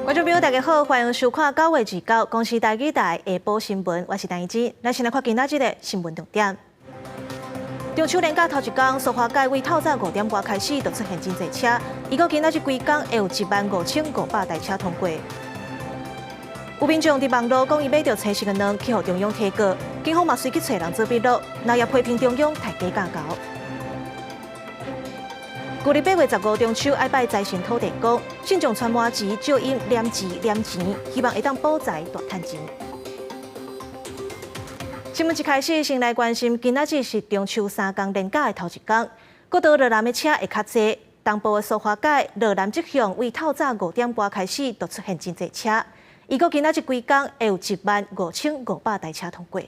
观众朋友，大家好，欢迎收看9月29公视台语台下晡新闻，我是陈怡芝。咱先来看今仔日的新闻重点。中秋连假头一天，苏花街为透早5点半开始就出现真侪车，一个今仔日规天会有15500台车通过。有民众伫网络讲伊买到车色的卵，去互中央提告，警方嘛随去找人做笔录，那也批评中央太假假高。旧历8月15中秋爱拜财神土地公，信众传麻糍，就因念钱，希望会当保财大赚钱。新闻一开始，先来关心今仔日是中秋3天连假的头一天，各道落南的车会较济。东部的苏花街落南这向为透早5点半开始，就出现真侪车，伊个今仔日规天会有15500台车通过。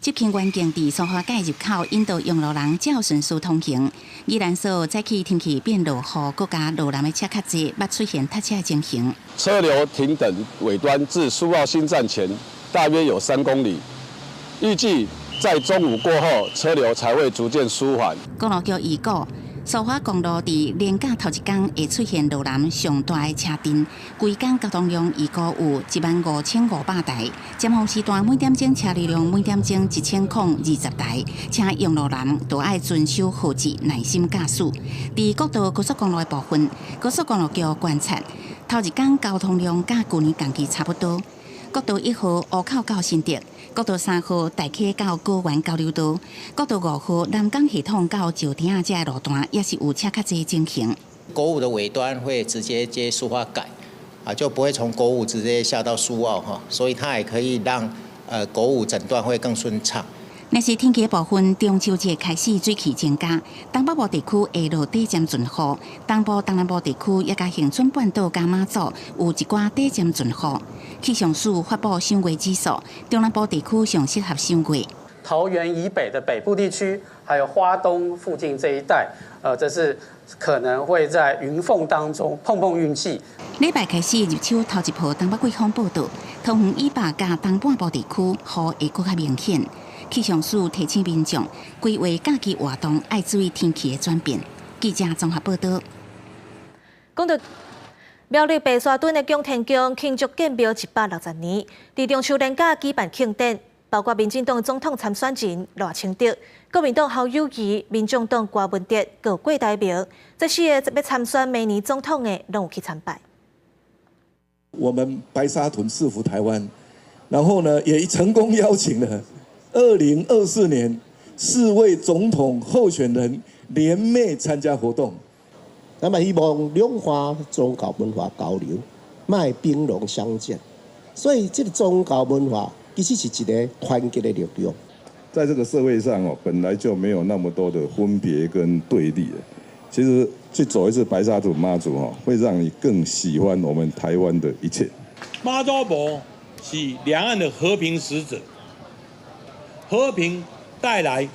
这片环境伫苏花街入口引导用路人较顺速通行。宜兰所早起天气变落雨，各家路南的车较济，捌出现塞车的情形。车流停等尾端至苏澳新站前大约有3公里，预计在中午过后，车流才会逐渐舒缓。公路局预估，苏花公路伫连假头一天会出现路南上大的车阵，规天交通量预估有15500台。尖峰时段每点钟车流量每点钟1020台，请用路人都爱遵守号志，耐心驾驶。伫国道高速公路的部分，高速公路局观察，头一天交通量甲去年同期差不多。国道1号湖口到新竹，国道3号大溪到高原交流道，国道5号南港系统到石町这路段也是有车较济情形。国五的尾端会直接接苏花改，就不会从国五直接下到苏澳哈，所以它也可以让国五整段会更顺畅。若是天气的部分，中秋节开始水汽增加，东北部地区会落短暂阵雨，东部、东南部地区也甲恒春半岛、加马祖有一寡短暂阵雨。气象署发布赏月指数，中南部地区上适合赏月。桃园以北的北部地区，还有花东附近这一带，这是可能会在云缝当中碰碰运气。礼拜开始入秋头一波东北季风报道，桃园以北甲东半部地区雨会更较明显。气象署提醒民众，规划假期活动要注意天气的转变。记者综合报道。讲到苗栗白沙屯的宫田宫庆祝建庙160年，伫中秋连假举办庆典，包括民进党总统参选人赖清德、国民党侯友宜、民众党郭文哲各过代表，这4个要参选明年总统的，拢有去参拜。我们白沙屯市府台湾，然后呢，也成功邀请了2024年4位总统候选人联袂参加活动。那么希望两岸宗教文化交流，卖兵戎相见。所以这个宗教文化其实是一个团结的力量。在这个社会上本来就没有那么多的分别跟对立的。其实去走一次白沙屯妈祖会让你更喜欢我们台湾的一切。妈祖婆是两岸的和平使者，和平带来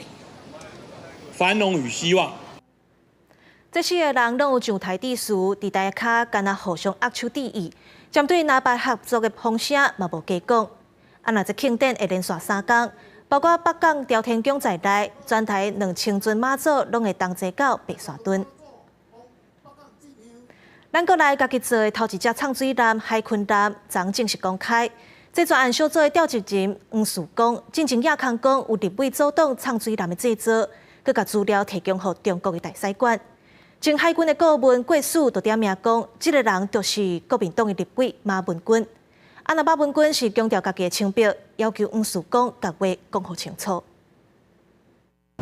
繁荣与希望。这4个人拢有上台致辞，伫台下敢若互相握手致意，针对南北合作的风声嘛无加讲。若这庆典会连续3天，包括北港朝天宫在内，全台2000尊妈祖拢会同齐到白沙屯。咱国内家己做的头一只畅水艦海鲲艦，昨正式公开。这专案小组的调集人黄曙光，进前亚康讲有立委阻挡畅水艦的制作，佮甲资料提供予中国的大使馆。前海军的顾问郭曙就点名讲，这个人就是国民党的立委马文君。马文君是强调家己的清白，要求黄曙光把话讲好清楚。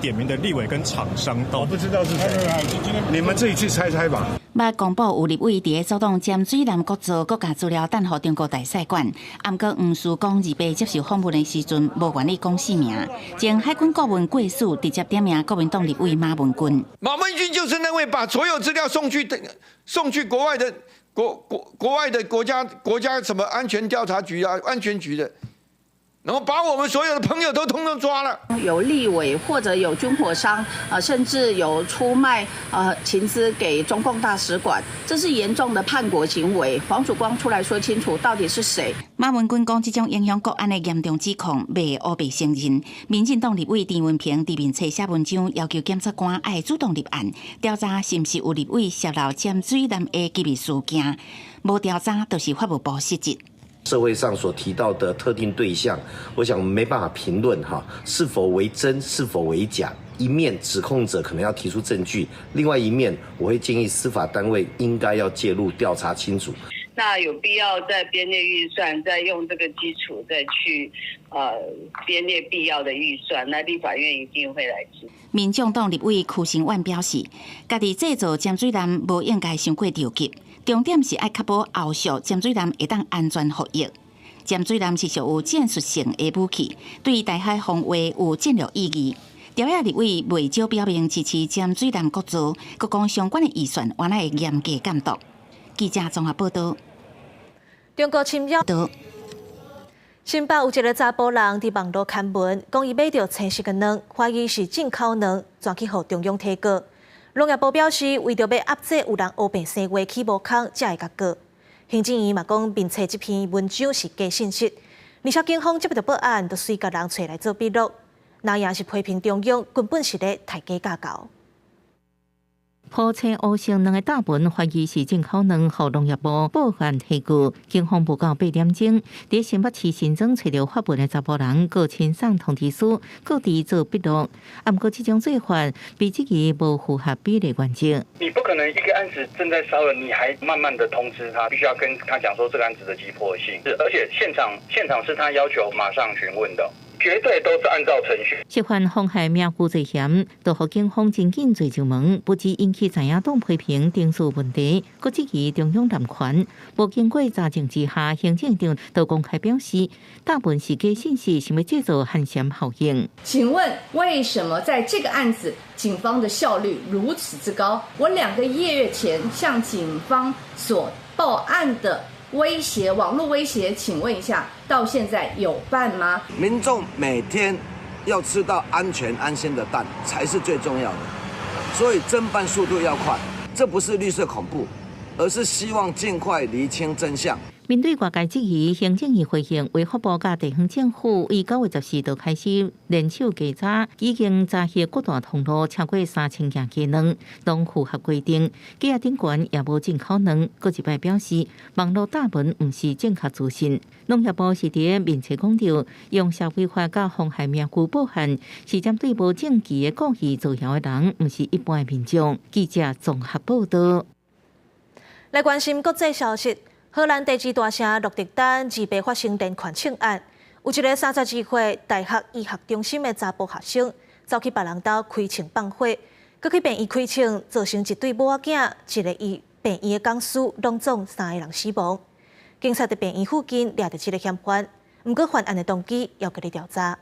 点名的立委跟厂商都不知道是谁，你们自己去猜猜吧。捌公布有立委伫个阻挡尖水南国造国家资料等予中国大使馆，毋过黄曙光二被接受访问的时阵，无愿意讲姓名。前海军顾问郭曙直接点名国民党立委马文君。马文君就是那位把所有资料送去国外的国外的国家什么安全调查局啊、安全局的，然后把我们所有的朋友都通通抓了。有立委或者有军火商甚至有出卖情资给中共大使馆，这是严重的叛国行为。黄曙光出来说清楚，到底是谁？马文君讲，这种影响国安的严重指控未乌白承认。民进党立委陈文平伫面册写文章，要求检察官爱主动立案，调查是毋是有立委泄露潜水艦的机密事件。无调查，就是法务部失职。社会上所提到的特定对象，我想没办法评论是否为真，是否为假。一面指控者可能要提出证据，另外一面我会建议司法单位应该要介入调查清楚。那有必要在编列预算，再用这个基础再去编列必要的预算，那立法院一定会来执行。民众党立委柯成万表示，家己制造潜水艦无应该伤过着急，重点是爱确保后续潜水艦会当安全服役。潜水艦是属有战术性的武器，对台海防卫有战略意义。朝野立委未少表明支持潜水艦国造，各讲相关的预算原来会严格监督。记者综合报道。中国侵扰。新北有一个查甫人伫网络刊文，讲伊买到青色的卵，怀疑是进口卵，转去予中央提告。农业部表示，为着要压制有人黑白生话起无空，才会甲告。行政院嘛讲，并且这篇文章是假信息。而且警方接到报案，就随甲人找来做笔录，那也是批评中央根本是咧抬价架构。铺青乌性两个大文怀疑是进口卵，予农业部报案提告。警方报告8点钟，伫新北市新庄找到发文的查甫人，各签送通知书，各地做笔录。不过，这种做法被质疑无符合比例原则。你不可能一个案子正在烧了，你还慢慢的通知他，必须要跟他讲说这个案子的急迫性，而且现场是他要求马上询问的。绝对都是按照程序。涉犯妨害名誉罪嫌，都予警方真紧追上门，不止引起在野党批评定数问题，佫质疑中央滥权。无经过查证之下，行政长都公开表示，大部分是假信息，想要制造寒蝉效应。请问为什么在这个案子，警方的效率如此之高？我2个月前向警方所报案的威胁，网络威胁，请问一下，到现在有办吗？民众每天要吃到安全安心的蛋才是最重要的，所以侦办速度要快。这不是绿色恐怖，而是希望尽快厘清真相。面对外界质疑，行政院回应，卫福部甲地方政府于9月14日开始联手稽查，已经查获各大通路超过3000件鸡卵，拢符合规定。企业顶悬也无进口卵。搁一摆表示，网络大文毋是正确资讯。农业部是伫面册讲到，用社会化甲妨害名誉报案，是针对无证据的故意造谣的人，毋是一般民众。记者综合报道。来关心国际消息。荷兰第2大城鹿特丹2被发生连环枪案，有一个32岁大学医学中心的查甫学生走去别人家开枪放火，搁去病院开枪，造成一对母仔囝、一个病院的讲师，拢总3个人死亡。警察在病院附近抓到这个嫌犯，不过犯案的动机要搁咧调查。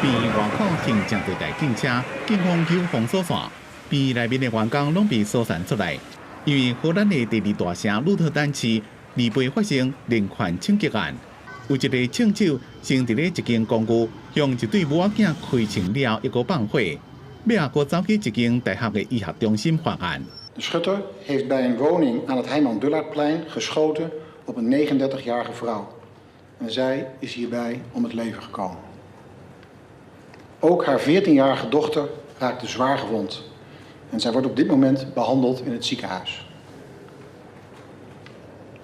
病院外口停正多台警车，警方有封锁线，病院内面的员工拢被疏散出来。因为荷兰的第2大城鹿特丹市2被发生连环枪击案，有一个枪手先伫咧一间公寓向一对母仔囝开枪了，一个放火，尾仔佫走去一间大学的医学中心犯案。De schutter heeft bij een woning aan het Heiman Dullardplein geschoten op een 39-jarige vrouw. En zij is hierbij om het leven gekomen. Ook haar 14-jarige dochter raakte zwaar gewond. En zij wordt op dit moment behandeld in het ziekenhuis.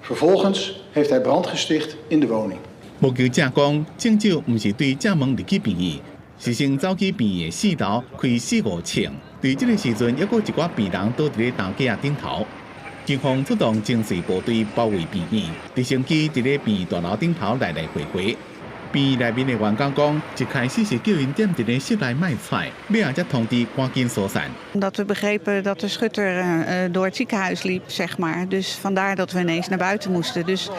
Vervolgens heeft hij brand gesticht in de woning. 目击者讲，枪手毋是对正门入去病院，是先走去病院的4楼开4、5枪。对这个时阵，还佫一寡病人倒伫咧担架顶头。警方出动精锐部队包围病院，直升机伫咧病院大楼顶头来来回回。病院内面的员工讲，一开始是叫因踮伫咧室内卖菜，尾仔才通知赶紧疏散。Dat we begrepen dat de schutter door het ziekenhuis liep, zeg maar. Dus vandaar dat we ineens naar buiten moesten. Dus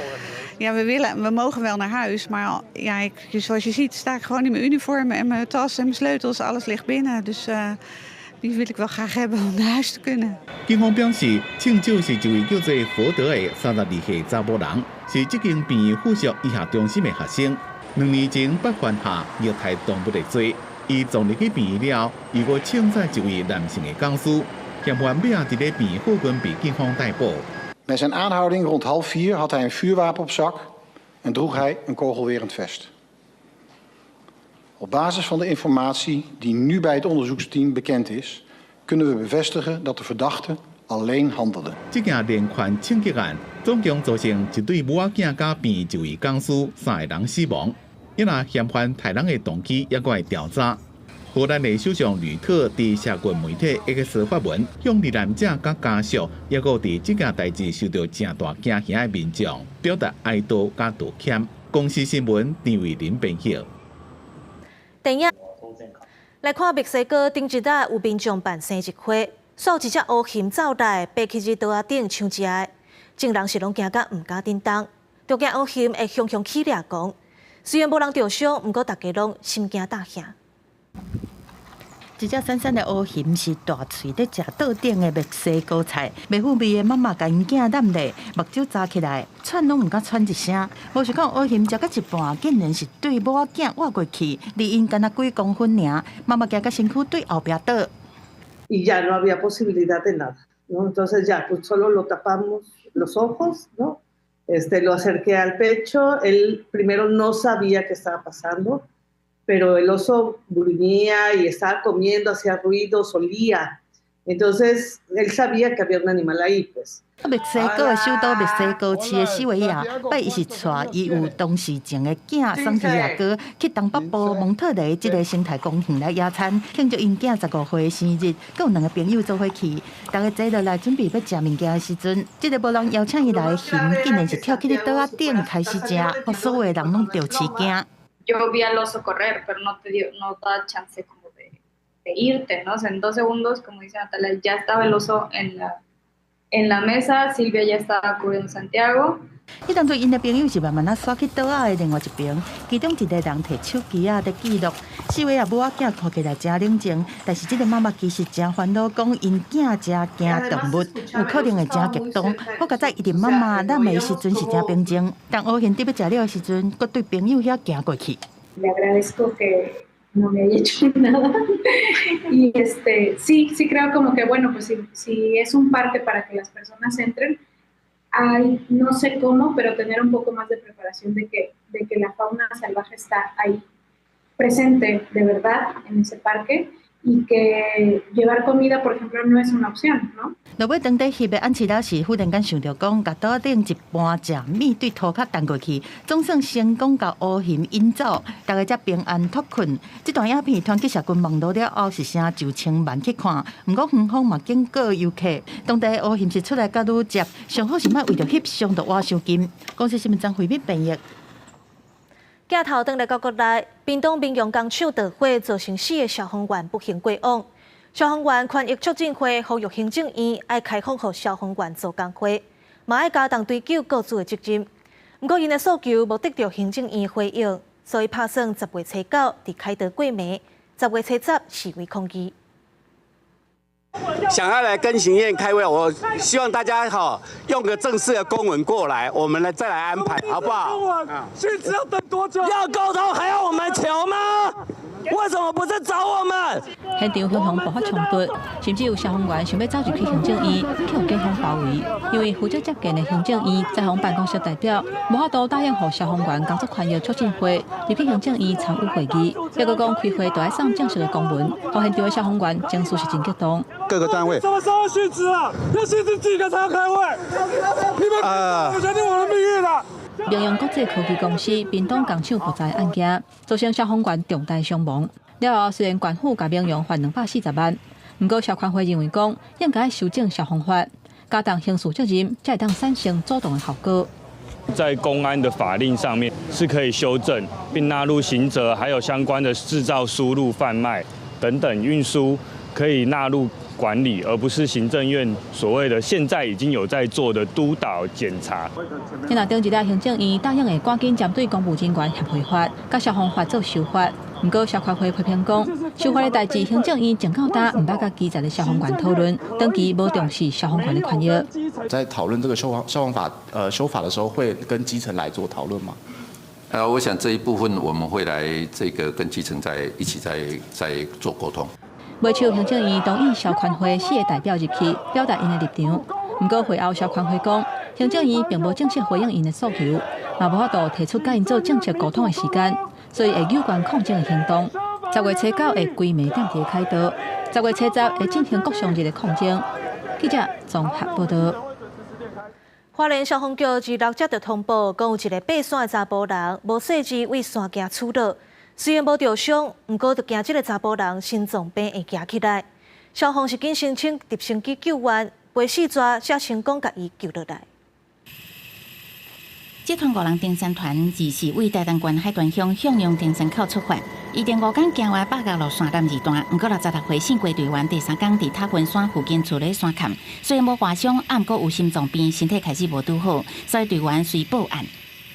ja, we mogen wel naar huis, maar ja, zoals je ziet sta ik gewoon in mijn uniform en mijn tas en mijn sleutels, alles ligt binnen. Dus Die wil ik wel graag hebben om naar huis te kunnen. 警方表示，庆祝是一位叫做福德的32岁查某人，是这间病院附属医学中心的学生。2年前被犯下虐待动物的罪，伊撞入去病院了，如果请载一位男性的讲师，嫌犯尾下伫咧病院附近被警方逮捕。Bij zijn aanhouding rond 3:30 had hij een vuurwapen op zak en droeg hij een kogelwerend vest. Op basis van de informatie die nu bij het onderzoeksteam bekend is, kunnen we bevestigen dat de verdachte alleen handelde. 这件连环枪击案总共造成一对母仔囝加病一位讲师3个人死亡。因若嫌犯杀人的动机也搁会调查。荷兰的首相吕特伫社群媒体 X 发文，向罹难者甲家属，也搁伫这件代志受到正大惊吓的民众表达哀悼甲道歉。公司新闻张伟林编辑。电影来看墨西哥顶一日有民众办生日会，数一只乌熊走来，爬去日桌仔顶抢食的，众人是拢惊甲唔敢叮当，就惊乌熊会凶起掠讲。虽然无人受伤，不过大家拢心惊胆吓。一只闪闪的乌熊是大喙在食桌顶的墨西哥菜，袂唬味的妈妈甲因囝揽咧，目睭扎起来，喘拢唔敢喘一声。无想讲乌熊食到一半，竟然是对母仔囝挖过去，离因敢若几公分尔，妈妈惊甲身躯对后壁倒。Y ya no había posibilidad de nada, ¿no? Entonces ya, pues solo lo tapamos los ojos, ¿no? Lo acerqué al pecho, él primero no sabía qué estaba pasando, pero el oso gruñía y estaba comiendo, hacía ruidos, olía. Entonces, él sabía que había un animal ahí, pues. 墨西哥的首都墨西哥市的西维亚，拜伊是带伊有当时种的囝桑提亚哥去东北部蒙特雷这个生态公园来野餐，庆祝因囝15岁的生日，佮有2个朋友做伙去。大家坐落来准备要食物件的时阵，这个无人邀请伊来的熊，竟然是跳起咧桌仔顶开始食，所有的人拢着吃惊。Yo vi al oso correr, pero no da chance como de irte, ¿no? O sea, en 2 segundos, como dice Natalia, ya estaba el oso en la mesa, Silvia ya estaba cubriendo Santiago. 迄当阵因的朋友是慢慢啊刷去桌仔的另外一边，其中一个人摕手机啊在记录。四位啊母仔囝看起来真冷静，但是这个妈妈其实真烦恼，讲因囝真惊动物，有可能会真激动。我甲在伊的妈妈揽的时阵是真平静，当乌熊伫要食了的时阵，佮对朋友遐行过去。Le agradezco que no me haya hecho nada. Y sí creo como que bueno, pues si es un parque para que las personas entren, hay, no sé cómo, pero tener un poco más de preparación de que la fauna salvaje está ahí, presente de verdad en ese parque y que llevar comida, por ejemplo, no es una opción, ¿no? 落尾当地翕的安琪拉时，忽然间想到讲，甲桌顶一盘食米对涂骹弹过去，总算成功甲乌熊引走，大家才平安脱困。这段影片传去社群网络了后，是成就千万去看。不过远方嘛警告游客，当地乌熊是出来甲女接，上好是莫为着翕相就挖赏金。公司新闻张惠美编译。镜头转来到国内，屏东民用工厂大火造成4个消防员不幸过往。消防员权益促进会呼吁行政院要开放予消防员做工会，嘛要加重追究各自的责任。不过因的诉求无得到行政院回应，所以打算10月初9伫凯德过暝，10月初10示威抗议。想要来跟行院开会，我希望大家用个正式的公文过来，我们再来安排，好不好？薪资要等多久？要沟通还要我们求吗？为什么不是找我们？现场消防爆发冲突，甚至有消防员想要走入去行政院，却有警方包围。因为负责接见的行政院在防办公室代表无法度答应予消防员工作权益促进会入去行政院参与会议，结果讲开会就要送正式的公文，予现场的消防员情绪是真激动。各个单位什么时候殉职啊？要殉职几个才要开会？你们不决定我的命运了。民用国际科技公司屏东工厂火灾案件，造成消防员重大伤亡。了后，虽然官府甲民用罚240万，不过消管会认为讲应该修正消防法，加重刑事责任，才会当产生主动的效果。在公安的法令上面是可以修正，并纳入刑责，还有相关的制造、输入、贩卖等等运输可以纳入管理，而不是行政院所谓的现在已经有在做的督导检查。今日顶一日行政院答应会赶紧针对公务人员协会法、甲消防法做修法，不过消防会批评讲，受害的代志行政院从到大唔捌甲基层的消防员讨论，长期无重视消防员的权益。在讨论这个消防法修法的时候，会跟基层来做讨论吗？我想这一部分我们会来这个跟基层一起再做沟通。尾手行政院同意消管会4个代表入去表达因的立场，不过会后消管会讲，行政院并无正式回应因的诉求，也无法度提出甲因做正式沟通的时间，所以会有关抗争的行动。10月初9会规模点地开刀，10月初10会进行各项日的抗争。记者综合报道。花莲消防局26接到通报，讲有一个爬山的查甫人无细致为山径触倒，虽然无受伤，不过就惊这个查甫人心脏病会行起来。消防是紧申请直升机救援，陪死抓才成功甲伊救落来。这团5人登山团24为台东县海端乡向阳登山口出发，伊第5天行完8甲路山南2段，不过66岁姓郭队员第3天伫塔云山附近厝咧山坎，虽然无划伤，不过有心脏病，身体开始无拄好，所以队员随报案。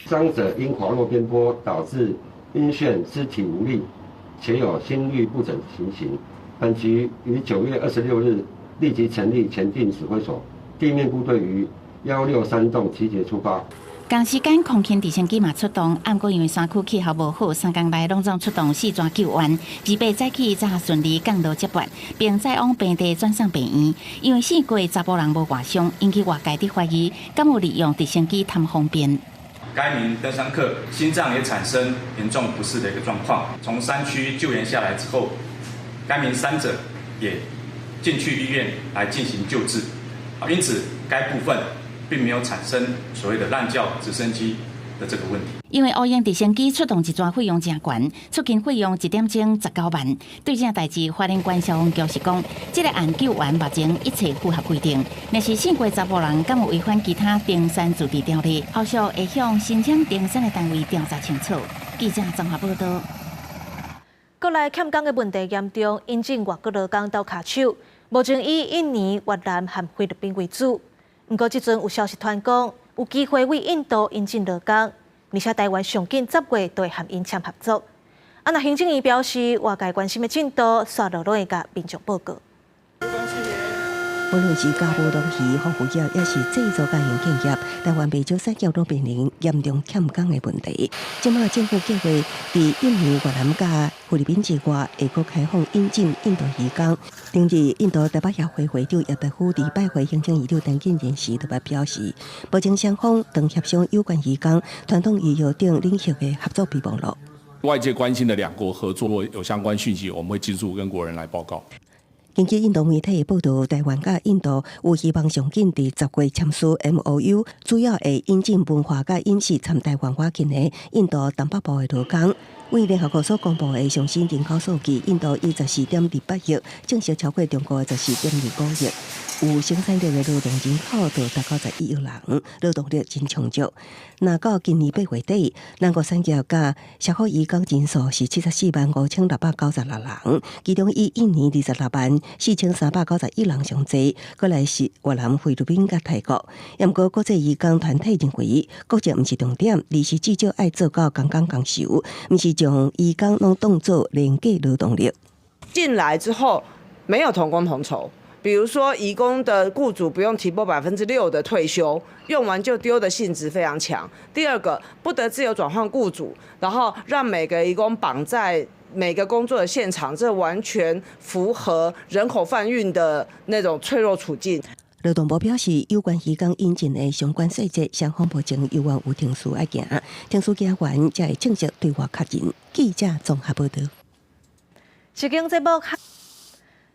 伤者因滑落边坡导致晕眩、肢体无力，且有心律不整情形。本局于9月26日立即成立前进指挥所，地面部队于163栋集结出发。同时间，空勤直升机嘛出动，不过因为山区气候无好，3天内拢总出动4抓救援，200载起才顺利降落接驳，并载往平地转送病院。因为4个查甫人无外伤，引起外界的怀疑，敢有利用直升机贪方便。该名登山客心脏也产生严重不适的一个状况，从山区救援下来之后，该名伤者也进去医院来进行救治，因此该部分并没有产生所谓的滥叫直升机的这个问题。因为乌鹰直升机出动一抓费用真悬，出勤费用1点钟19万。对这代志，花莲县消防局是讲，这个案救援目前一切符合规定。若是4个查甫人敢有违反其他登山自治条例，后续会向申请登山的单位调查清楚。记者综合报道。国内欠工的问题严重，引进外国劳工到卡手，目前以印尼、越南和菲律宾为主。不过，即阵有消息传讲，有机会为印度引进劳工，而且台湾上紧10月都会和因签合作。那行政院表示，外界关心的进度，刷落都会甲民众报告。无论是家务农渔、服务业，也是制造甲营建业，台湾未少产业都面临严重欠工的问题。即马政府计划伫印尼、越南甲菲律宾之外，下个开放引进印度渔工。另日，印度台北协会会长叶德夫伫拜会行政院长陈建仁时，特别表示，目前双方当协商有关渔工传统渔业等领域的合作备忘录。外界关心的2国合作有相关讯息，我们会尽速跟国人来报告。根据印度媒体的报道，台湾甲印度有希望上紧伫10月签署 MOU， 主要会引进文化甲饮食参台湾华境的印度东北部的劳工。为联合国所公布的上新人口数据，印度以14.28亿，正式超过中国的14.25亿。有生产力的劳动人口就达到11亿人，劳动力真充足。那到今年8月底，咱国产业甲社会移工人数是745696人，其中以印尼264391人上济，过来是越南、菲律宾甲泰国。不过国际移工团体认为，国籍毋是重点，而是至少爱做到工工工酬，毋是将移工拢当作廉价劳动力。进来之后没有同工同酬。比如说，移工的雇主不用提拨6%的退休，用完就丢的性质非常强。第二个，不得自由转换雇主，然后让每个移工绑在每个工作的现场，这完全符合人口贩运的那种脆弱处境。劳动部表示，有关移工引进的相关细节，双方目前有望有程序要行，程序行完才会正式对外确认。记者综合报道。是经节目。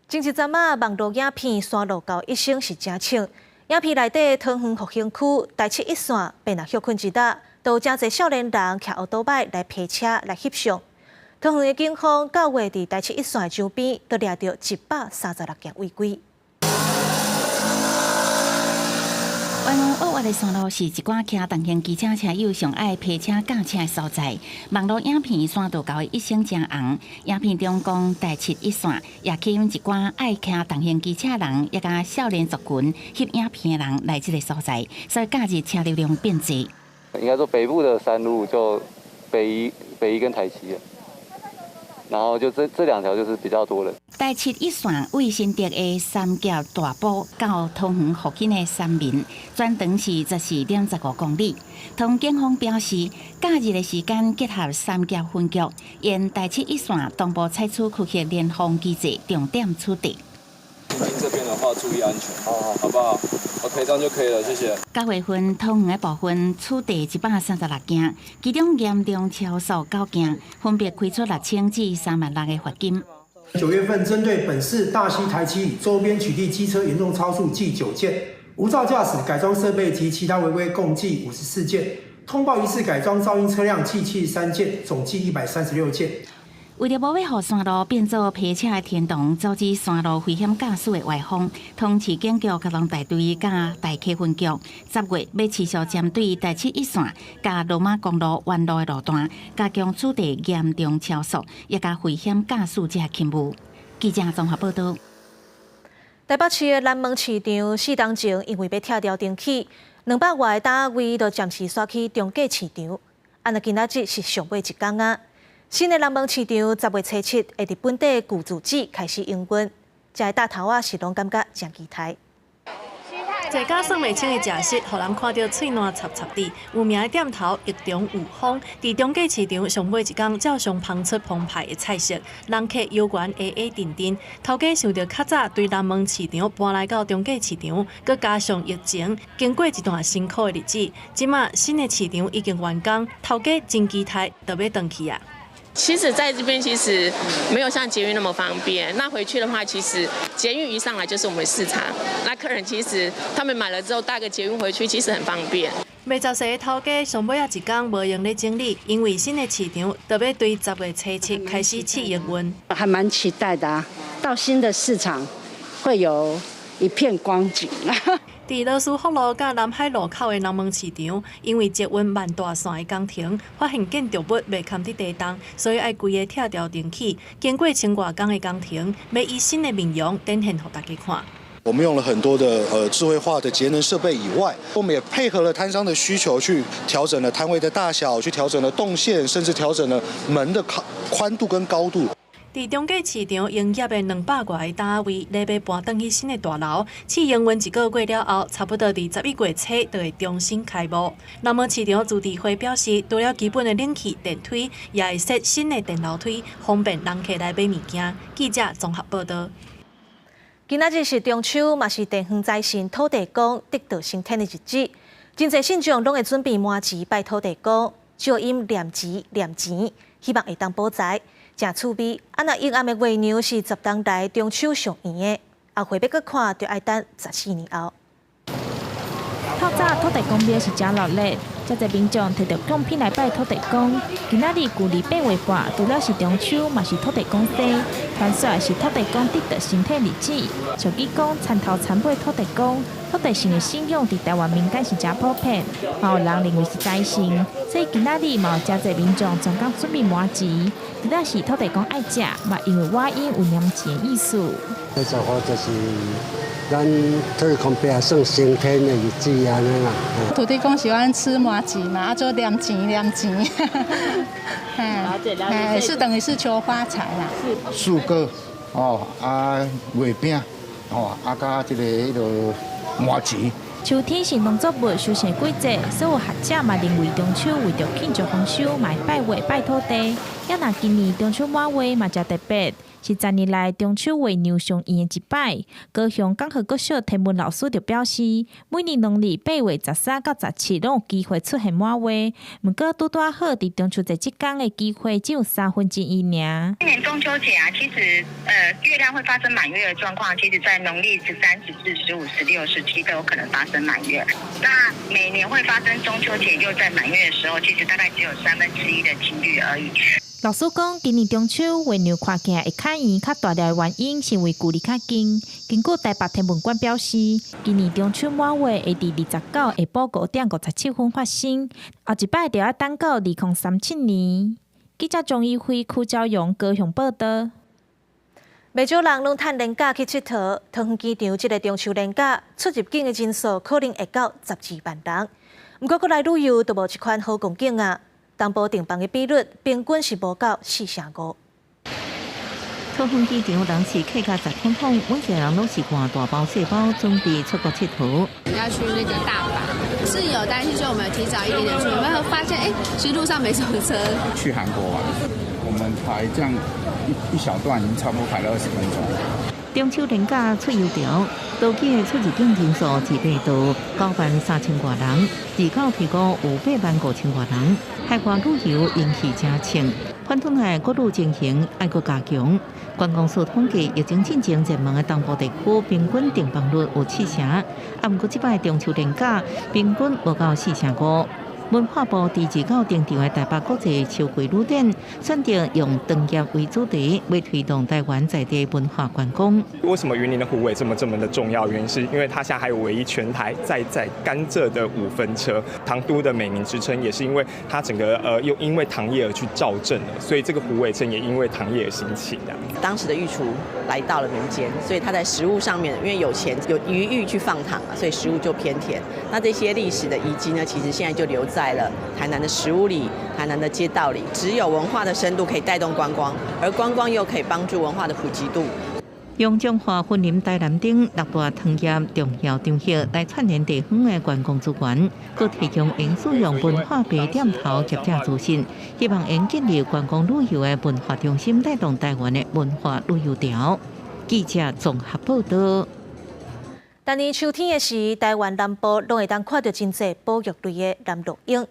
前一阵仔网络影片刷落到一星是真抢，影片内底桃园复兴区台7一线变若休困一搭，都有真侪少年人骑奥多摆来陪车来翕相。桃园的警方9月伫台7一线的周边，都抓到136件违规。湾湾恶恶的山路是一寡骑重型机车车友上爱陪车驾车的所在。网络影片刷到到一星真红，影片中讲台7一线也吸引一寡爱骑重型机车人，也甲少年族群翕影片的人来这个所在，所以假日车流量变多。应该说北部的山路就北一跟台7了。然后就这2条就是比较多人。台7一线卫新竹的三峡大埔到通园附近的山民，全长是14.15公里。同警方表示，假日的时间结合三峡分局，沿台7一线东部采取区域联防机制，重点处理。这边的话注意安全，好不好 ？OK， 这样就可以了，谢谢。9月份通园的部分处地136件，其中严重超速9件，分别开出6000至3万6的罚金。9月份针对本市大溪台7里周边取缔机车严重超速计9件，无照驾驶改装设备及其他违规共计54件，通报疑似改装噪音车辆计73件，总计136件。为了无要让山路变作皮车的天堂，阻止山路危险驾驶的歪风，通市警局交通大队甲大溪分局10月要持续针对台7一线甲罗马公路弯路的路段，加强处理严重超速也甲危险驾驶这勤务。记者综合报道。台北市的南门市场4天前因为要拆掉电器，200外的单位就暂时刷去中价市场。按照今仔日是上尾一天啊。新的南门市场10月初7会伫本地旧住址开始营运，这个大头仔是拢感觉真期待。一家算袂清的食食，互人看到喙烂插插的。有名的店头一中有风，伫中价市场上尾一天照常捧出澎湃的菜色，人客游园A定定。头家想到较早对南门市场搬来到中价市场，佮加上疫情，经过一段辛苦的日子，即马新的市场已经完工，头家真期待，就要回去啊。其实在这边其实没有像捷运那么方便。那回去的话，其实捷运一上来就是我们市场，那客人其实他们买了之后搭个捷运回去，其实很方便。卖早市的头家上尾一天无用咧整理，因为新的市场就要对10月初7开始试营运。还蛮期待的啊，到新的市场会有一片光景。伫罗斯福路甲南海路口的南门市场，因为捷运万大线的工程，发现建筑物未堪伫地动，所以爱规个拆掉电器。经过千外工的工程，要以新的面容展现给大家看。我们用了很多的智慧化的节能设备以外，我们也配合了摊商的需求，去调整了摊位的大小，去调整了动线，甚至调整了门的宽度跟高度。伫中价市场营业的200外个单位，要搬转去新的大楼，试营运1个月了后，差不多伫11月初就会重新开幕。南门市场主题会表示，除了基本的冷气、电梯，也会设新的电楼梯，方便人客来买物件。记者综合报道。今仔日是中秋，嘛是地方财神土地公得道升天的日子，真侪信众拢会准备麻糍拜土地公，就因念钱念钱，希望会当保财。真趣味，若阴暗的月娘是10当来中秋上圆的，后回要搁看，就要等14年后。透早土地公庙是真热闹，遮侪民众摕着贡品来拜土地公。今仔日旧历8月半，除了是中秋，嘛是土地公生，传说是土地公得道升天日子。俗语讲田头田尾土地公，土地神的信仰伫台湾民间是真普遍，嘛有人认为是财神。所以今仔日嘛有真侪民众专工准备麻糍，除了是土地公爱食，嘛因为外因有念钱意思。这时候就是咱土地公伯算升天的日子安尼啦。土地公喜欢吃麻糍嘛，就念钱念钱。了解。是等于是求发财啦。树果月饼加这个麻糍。秋天是农作物收成季节，所有学者嘛认为中秋为着庆祝丰收，嘛拜月拜土地。也若今年中秋晚会嘛真特别，是10年来中秋月娘上圆的一摆。高雄港和国小天文老师就表示，每年农历8月13到17拢有机会出现满月，不过拄好伫中秋节这天的机会只有1/3尔。今年中秋节啊，其实月亮会发生满月的状况，其实在农历13、14、15、16、17都有可能发生满月。那每年会发生中秋节又在满月的时候，其实大概只有1/3的几率而已。老师讲，今年中秋月娘看起来会较圆、较大条的原因，是因为距离较近。根据台北天文馆表示，今年中秋满月会伫29下晡5点57分发生，后一摆就要等到2037年。记者钟义辉、邱昭勇高雄报道。不少人拢趁连假去佚佗，桃园机场这个中秋连假出入境的人数可能会到12万人。不过，国内旅游都无一款好光景啊。东部订房的比率平均是无到4.5%。桃园机场人次客加10空空，每一个人都是换大包小包，准备出国佚佗。要去那个大阪，是有担心，所以我们提早一点点出门，然后发现其实路上没什么车。去韩国玩，我们排这样一小段，已经差不多排了20分钟。中秋连假出游潮，岛际的出入境人数200多，93000多人，自到提高55000多人，海外旅游人气正盛。反通的各路情形爱搁加强。观光署统计，疫情进前热门的东部地区平均订房率有7成，啊，不过这摆中秋连假平均无到4成5。文化部伫自到登场的台北国际秋季旅店，选择用农业为主题，为推动台湾在地文化观光。为什么云林的虎尾这么的重要？原因是因为它现在还有唯一全台在甘蔗的5分车，糖都的美名之称，也是因为它整个又因为糖业而去造镇了，所以这个虎尾镇也因为糖业而兴起的。当时的御厨来到了民间，所以他在食物上面，因为有钱有余裕去放糖所以食物就偏甜。那这些历史的遗迹呢，其实现在就留在了台南的食物里、台南的街道里。只有文化的深度可以带动观光，而观光又可以帮助文化的普及度。用中华森林台南顶6大糖业重要场域来串联地方的观光资源，佮提供因使用文化白点头业者资讯，希望因建立观光旅游的文化中心，带动台湾的文化旅游潮。记者综合报道。当年秋天的时，台湾南部拢会当看到真济保育类的南鹿鹰。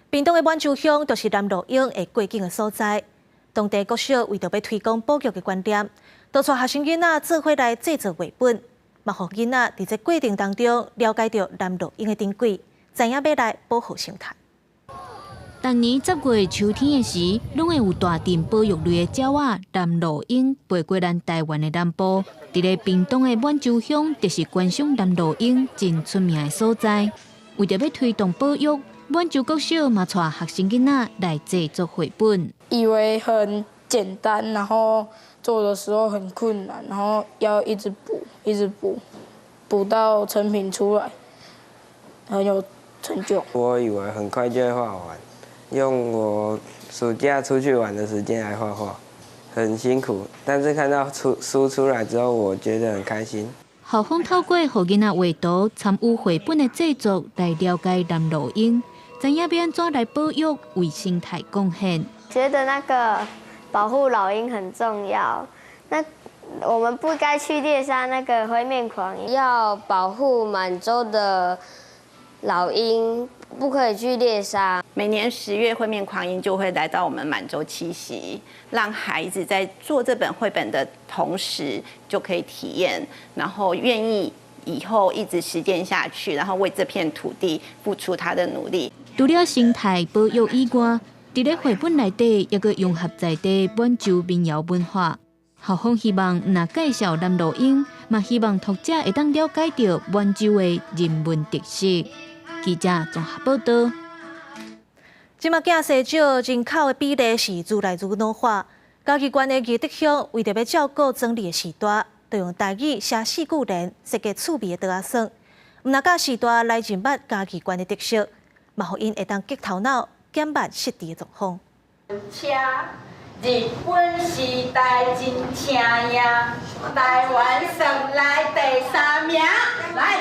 屏东的满洲乡就是南鹿鹰会过境的所在。当地国小为着要推广保育的观念，都带学生囡仔做伙来制作绘本，嘛互囡仔伫这过程当中了解到南鹿鹰的珍贵，知影要来保护生态。当年10月秋天的时，拢会有大阵保育类的鸟仔南鹿鹰飞过咱台湾的南部。伫咧屏东的满洲乡，就是观赏南鹿鹰真出名的所在。为着要推动保育，满洲国小嘛带学生囡仔来制作绘本。以为很简单，然后做的时候很困难，然后要一直补，补到成品出来，很有成就。我以为很快就会画完，用我暑假出去玩的时间来画画。很辛苦，但是看到书出来之后，我觉得很开心。校方透过予囡仔画图、参与绘本的制作来了解南鹿鹰，知影要安怎来保育、为生态贡献。觉得那个保护老鹰很重要。那我们不该去猎杀那个灰面狂鹰，要保护满洲的老鹰。不可以去猎杀。每年10月，灰面狂鹰就会来到我们满洲栖息，让孩子在做这本绘本的同时，就可以体验，然后愿意以后一直实践下去，然后为这片土地付出他的努力。除了生态保育以外，伫咧绘本内底也佮融合在地满洲民谣文化。校方希望若介绍南鹿鹰，嘛希望读者会当了解到满洲的人文特色。记者综合报道。即马囝西少人口的比例是愈来愈老化，嘉义县的义德乡为着要照顾整理的时代，就用台语写4句联，设计趣味的倒仔耍。毋若甲时代来认捌嘉义县的特色，嘛互因会当激头脑，减慢失智的状况。日本时代真请呀，台湾算来第3名，来，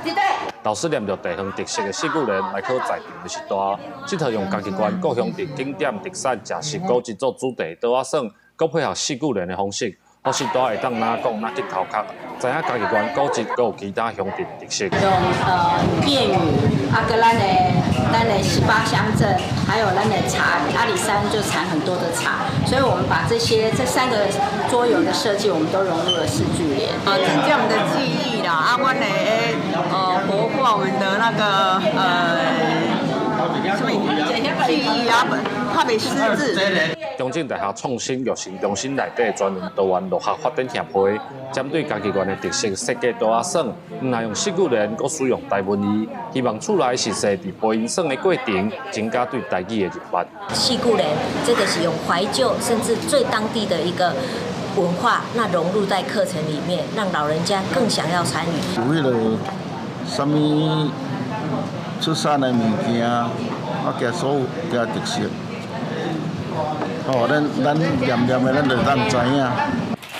一队。老师念着地方特色的4句联来考在场的时代，即套用嘉义县各乡镇景点特产食食古制作主题倒仔耍，搁配合4句联的方式，好时代会当哪讲哪去头壳，知影嘉义县古迹搁有其他乡镇特色。用谚语，跟咱的18乡镇，还有咱的茶，阿里山就产很多的茶，所以我们把这3个桌游的设计，我们都融入了4句联。增加我们的记忆啦，我们活化我们的那个记忆啊，较袂失智。中正大学创新育成中心内底专门多元落学发展协会，针对嘉义县的特色设计倒仔耍，毋但用4句联，搁使用台文字，希望厝内实际伫播音耍的过程，增加对台语的认捌。4句联，这个是用怀旧甚至最当地的一个文化，那融入在课程里面，让老人家更想要参与。有迄落什么出产的物件，加所有加特色。咱念的，咱就当知影。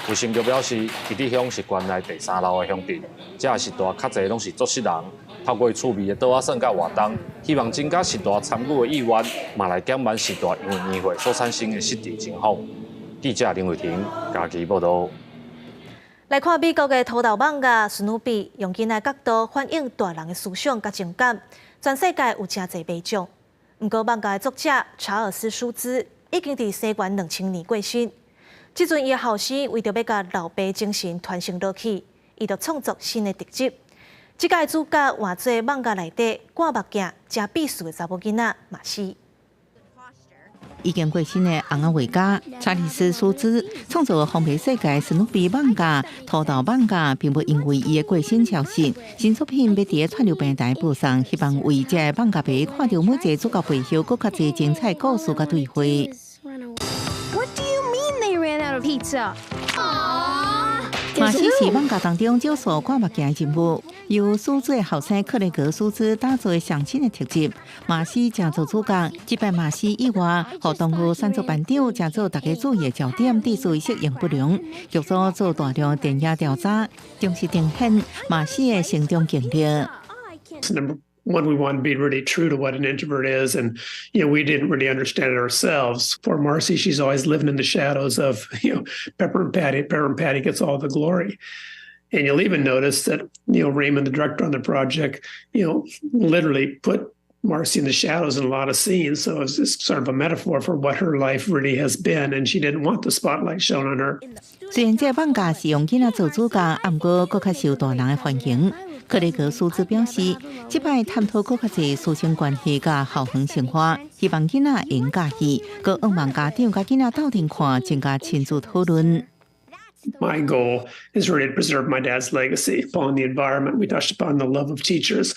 卫生局表示，基地乡是县内第3楼的乡镇，这是大较侪拢是作息人。透过趣味的倒仔耍甲活动，希望增加时大参与的意愿，嘛来减慢时大因为年会所产生的失智情况。记者林伟霆家己报道。来看美国的头头漫画《史努比》，用囡仔角度反映大人的思想甲情感，全世界有真侪奖奖。不过，漫画的作者查尔斯·舒兹已经伫西元2000年过身。即阵伊的后生为着要甲老爸精神传承落去，伊就创作新的特辑。即届主角换做漫画内底挂目镜、真避暑的查某囡仔马西。已经过身的翁仔画家查理斯·舒兹创作风靡世界史努比漫画、土豆漫画，并不因为伊的过身消失。新作品要伫串流平台播送，希望为这漫画迷看到每一个主角背后更较侪精彩故事甲对话。What do you mean they ran out of pizza? 马西是漫画当中少数挂目镜的人物，由舒兹的后生克雷格·舒兹打造的上新的特辑。马西正做主角，即摆马西以外，和动物产作班长正做大家注意的焦点，地属适应不良。剧组做大量田野调查，重视呈现马西的成长经历。One, we want to be really true to what an introvert is, and we didn't really understand it ourselves. For Marcy, she's always living in the shadows of Pepper and Patty. Pepper and Patty gets all the glory, and you'll even notice that Raymond, the director on the project, literally put Marcy in the shadows in a lot of scenes. So it's just sort of a metaphor for what her life really has been, and she didn't want the spotlight shown on her. 虽然这漫画是用囡仔做主角，不过更较受大人的欢迎。克雷格·舒兹表示，即摆探讨更较侪师生关系甲校园生活，希望囡仔会介意，佮希望家长甲囡仔斗阵看，增加亲子讨论。My goal is really to preserve my dad's legacy upon the environment. We touched upon the love of teachers.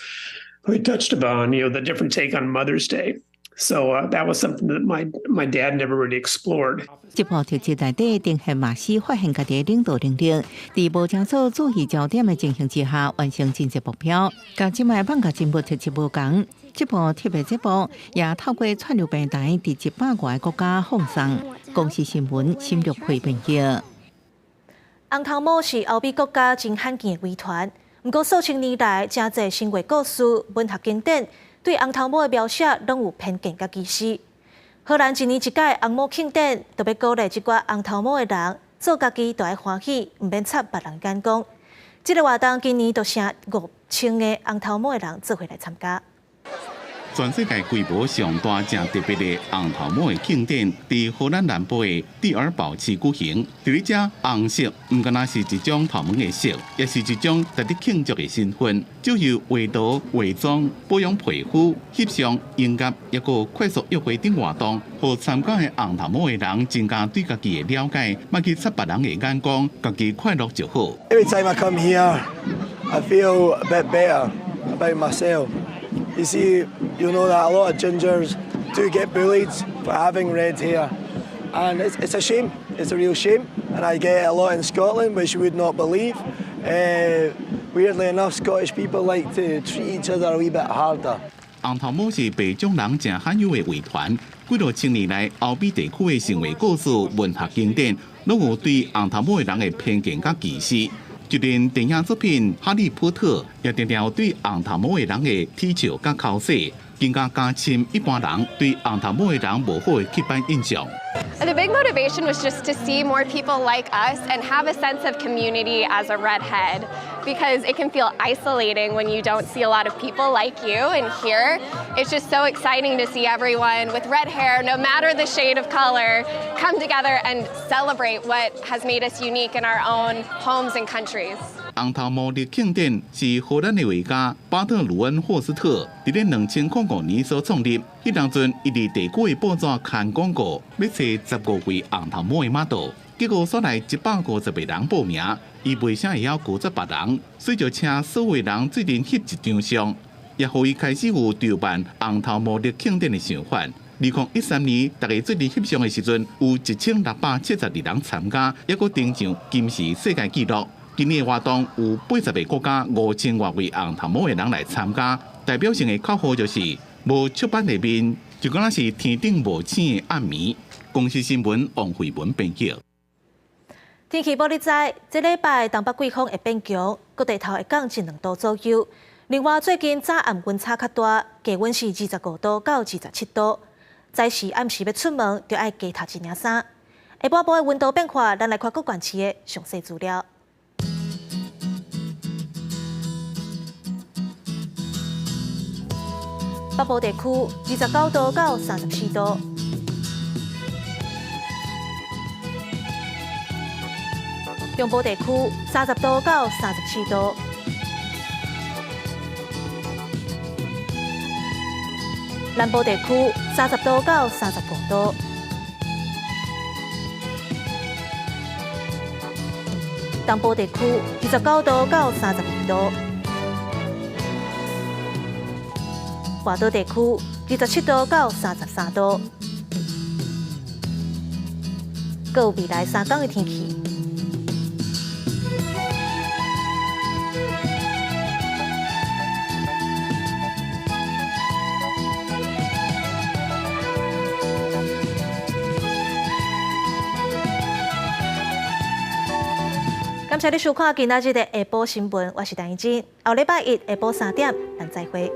We touched upon, the different take on Mother's Day. So that was something that my dad never really explored. 这部特辑内底呈现马西发现家己的领导能力，在无正所注意焦点的情形之下，完成真实目标。甲即卖漫画进步特辑无共，这部特别节目也透过串流平台伫100外国家放送。公司新闻深入批评佢。红头毛是欧美国家真罕见的谜团，不过数千年来，真侪神话故事、文学经典。对红头毛的描写拢有偏见甲歧视。荷兰一年一届红毛庆典，特别鼓励一寡红头毛的人做家己就爱欢喜，唔免插别人眼光。这个活动今年就请5000个红头毛的人做伙来参加。全世界规模上大、正特别的红头毛的庆典，伫荷兰南部的蒂尔堡市举行。伫这红色唔仅仅是一种头毛的色，也是一种值得庆祝的身份。就由画图、化妆、保养皮肤、翕相、音乐，一个快速约会等活动，互参加的红头毛的人增加对家己的了解，莫去插别人的眼光，家己快乐就好。Every time I come here, I feel a bit better about myself. You see, you know that a lot of gingers do get bullied for having red hair. And it's a shame, it's a real shame. And I get it a lot in Scotland, which you would not believe. Weirdly enough, Scottish people like to treat each other a wee bit harder. 红头毛是白种人正罕有的话团，几多千年来，欧美地区的神话故事、文学经典，拢有对红头毛的人的偏见甲歧视。就连电影作品《哈利波特》也常常对红头毛的人的踢笑甲口舌，更加加深一般人对红头毛的人无好的刻板印象。The big motivation was just to see more people like us and have a sense of community as a redhead, because it can feel isolating when you don't see a lot of people like you. And here, it's just so exciting to see everyone with red hair, no matter the shade of color, come together and celebrate what has made us unique in our own homes and countries. 红头毛的庆典是荷兰的画家巴特鲁恩·霍斯特伫2005年所创立。迄当阵，伊伫地区的报纸刊广告，要找15位红头毛的 model， 结果选来150个人报名。伊为啥会晓拒绝别人？所以就请所有人最近翕一张相，也互伊开始有筹办红头毛的庆典的想法。2013年，大家最近翕相的时阵，有1672人参加，也佫登上金氏世界纪录。今年的活动有80个国家5000多位红头毛的人来参加，代表性的口号就是无出版的面，就敢若是天顶无星的暗暝。公司新闻王慧文编辑。天气报你知，这礼拜东北季风会变强，各地头会降1、2度左右。另外，最近早暗温差较大，低温是25度到27度。早时暗时要出门，就要加套一领衫。下晡晡的温度变化，咱来看各县市的详细资料。北部地区29度到34度。中部地区30度到37度，南部地区30度到35度，东部地区29度到32度，华岛地区27度到33度。各有未来3天的天气。感谢你收看今仔日的下晡新闻，我是陈怡珍。后礼拜一下晡3点，咱再会。